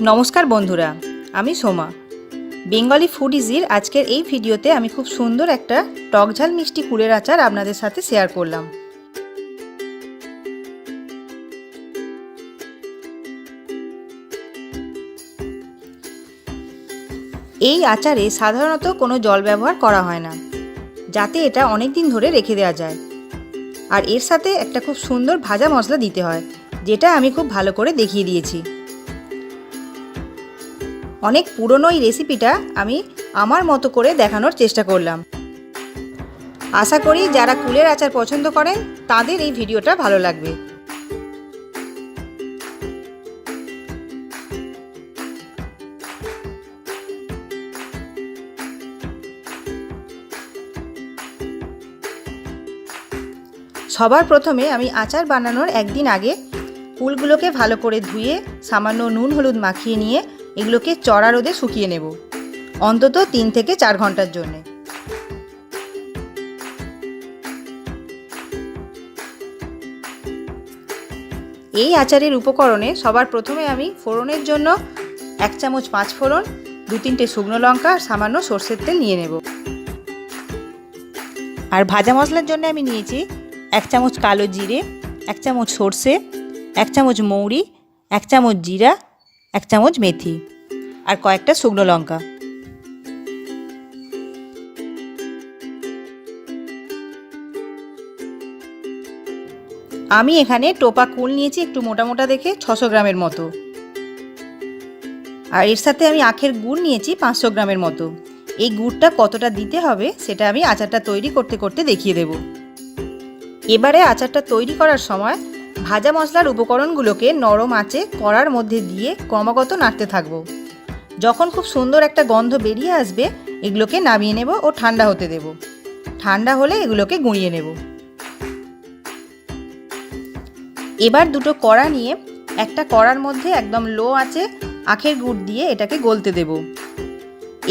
নমস্কার বন্ধুরা, আমি সোমা। বেঙ্গলি ফুড ইজির আজকের এই ভিডিওতে আমি খুব সুন্দর একটা টকঝাল মিষ্টি কুলের আচার আপনাদের সাথে শেয়ার করলাম। এই আচারে সাধারণত কোনো জল ব্যবহার করা হয় না, যাতে এটা অনেক দিন ধরে রেখে দেওয়া যায়। আর এর সাথে একটা খুব সুন্দর ভাজা মশলা দিতে হয়, যেটা আমি খুব ভালো করে দেখিয়ে দিয়েছি। অনেক পুরনো এই রেসিপিটা আমি আমার মতো করে দেখানোর চেষ্টা করলাম। আশা করি যারা কুলের আচার পছন্দ করেন তাদের এই ভিডিওটা ভালো লাগবে। সবার প্রথমে আমি আচার বানানোর একদিন আগে কুলগুলোকে ভালো করে ধুয়ে সামান্য নুন হলুদ মাখিয়ে নিয়ে এগুলোকে চড়া রোদে শুকিয়ে নেব, অন্তত 3 থেকে 4 ঘন্টার জন্য। এই আচারের উপকরণে সবার প্রথমে আমি ফোড়নের জন্য 1 চামচ 5 ফোড়ন, 2-3টে শুকনো লঙ্কা আর সামান্য সরষের তেল নিয়ে নেব। আর ভাজা মশলার জন্য আমি নিয়েছি 1 চামচ কালো জিরে, 1 চামচ সরষে, 1 চামচ মৌরি, 1 চামচ জিরা, 1 চামচ মেথি আর কয়েকটা শুকনো লঙ্কা। আমি এখানে টোপা কুল নিয়েছি একটু মোটা মোটা দেখে, 600 গ্রামের মতো। আর এর সাথে আমি আখের গুড় নিয়েছি 500 গ্রামের মতো। এই গুড়টা কতটা দিতে হবে সেটা আমি আচারটা তৈরি করতে করতে দেখিয়ে দেব। এবারে আচারটা তৈরি করার সময় ভাজা মশলার উপকরণগুলোকে নরম আঁচে কড়ার মধ্যে দিয়ে ক্রমাগত নাড়তে থাকবো। যখন খুব সুন্দর একটা গন্ধ বেরিয়ে আসবে এগুলোকে নামিয়ে নেব ও ঠান্ডা হতে দেব। ঠান্ডা হলে এগুলোকে গুঁড়িয়ে নেব। এবার দুটো কড়া নিয়ে একটা কড়ার মধ্যে একদম লো আঁচে আখের গুড় দিয়ে এটাকে গলতে দেব।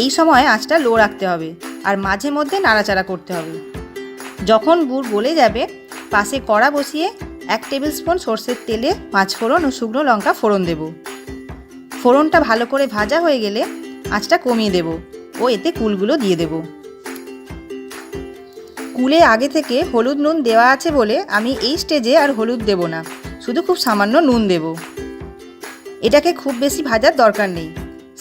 এই সময় আঁচটা লো রাখতে হবে আর মাঝে মধ্যে নাড়াচাড়া করতে হবে। যখন গুড় গলে যাবে পাশে কড়া বসিয়ে 1 টেবিল স্পুন সরষের তেলে 5 ফোড়ন ও শুকনো লঙ্কা ফোড়ন দেব। ফোড়নটা ভালো করে ভাজা হয়ে গেলে আঁচটা কমিয়ে দেব ও এতে কুলগুলো দিয়ে দেব। কুলে আগে থেকে হলুদ নুন দেওয়া আছে বলে আমি এই স্টেজে আর হলুদ দেব না, শুধু খুব সামান্য নুন দেব। এটাকে খুব বেশি ভাজার দরকার নেই,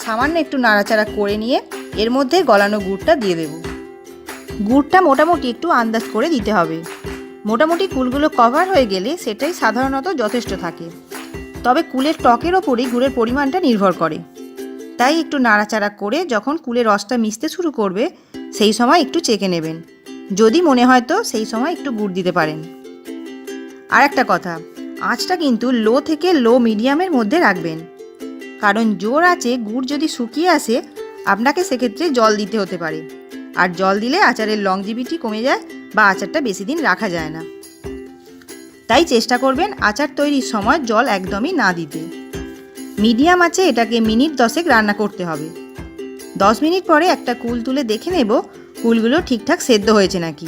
সামান্য একটু নাড়াচাড়া করে নিয়ে এর মধ্যে গলানো গুড়টা দিয়ে দেব। গুড়টা মোটামুটি একটু আন্দাজ করে দিতে হবে। মোটামুটি কুলগুলো কভার হয়ে গেলে সেটাই সাধারণত যথেষ্ট থাকে, তবে কুলের টকের ওপরই গুড়ের পরিমাণটা নির্ভর করে। তাই একটু নাড়াচাড়া করে যখন কুলের রসটা মিশতে শুরু করবে সেই সময় একটু চেখে নেবেন। যদি মনে হয় তো সেই সময় একটু গুড় দিতে পারেন। আর একটা কথা, আঁচটা কিন্তু লো থেকে লো মিডিয়ামের মধ্যে রাখবেন, কারণ জোর আঁচে গুড় যদি শুকিয়ে আসে আপনাকে সেক্ষেত্রে জল দিতে হতে পারে, আর জল দিলে আচারের লংজিভিটি কমে যায় বা আচারটা বেশি দিন রাখা যায় না। তাই চেষ্টা করবেন আচার তৈরির সময় জল একদমই না দিতে। মিডিয়াম আঁচে এটাকে মিনিট 10 রান্না করতে হবে। 10 মিনিট পরে একটা কুল তুলে দেখে নেব কুলগুলো ঠিকঠাক সেদ্ধ হয়েছে নাকি।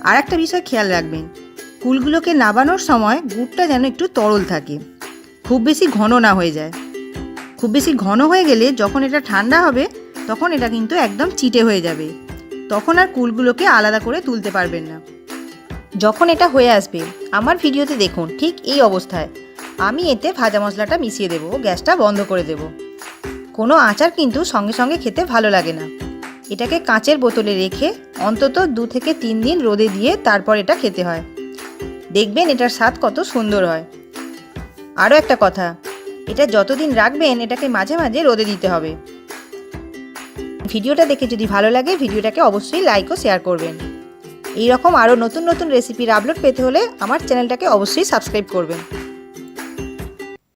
আর একটা বিষয় খেয়াল রাখবেন, কুলগুলোকে নাবানোর সময় গুড়টা যেন একটু তরল থাকে, খুব বেশি ঘন না হয়ে যায়। খুব বেশি ঘন হয়ে গেলে যখন এটা ঠান্ডা হবে তখন এটা কিন্তু একদম চিটে হয়ে যাবে, তখন আর কুলগুলোকে আলাদা করে তুলতে পারবেন না। যখন এটা হয়ে আসবে আমার ভিডিওতে দেখুন ঠিক এই অবস্থায় আমি এতে ভাজা মশলাটা মিশিয়ে দেব, গ্যাসটা বন্ধ করে দেব। কোনো আচার কিন্তু সঙ্গে সঙ্গে খেতে ভালো লাগে না। এটাকে কাঁচের বোতলে রেখে অন্তত 2 থেকে 3 দিন রোদে দিয়ে তারপর এটা খেতে হয়। দেখবেন এটার স্বাদ কত সুন্দর হয়। আরও একটা কথা, এটা যতদিন রাখবেন এটাকে মাঝে মাঝে রোদে দিতে হবে। ভিডিওটা দেখে যদি ভালো লাগে ভিডিওটাকে অবশ্যই লাইক ও শেয়ার করবেন। এইরকম আরও নতুন নতুন রেসিপির আপলোড পেতে হলে আমার চ্যানেলটাকে অবশ্যই সাবস্ক্রাইব করবেন।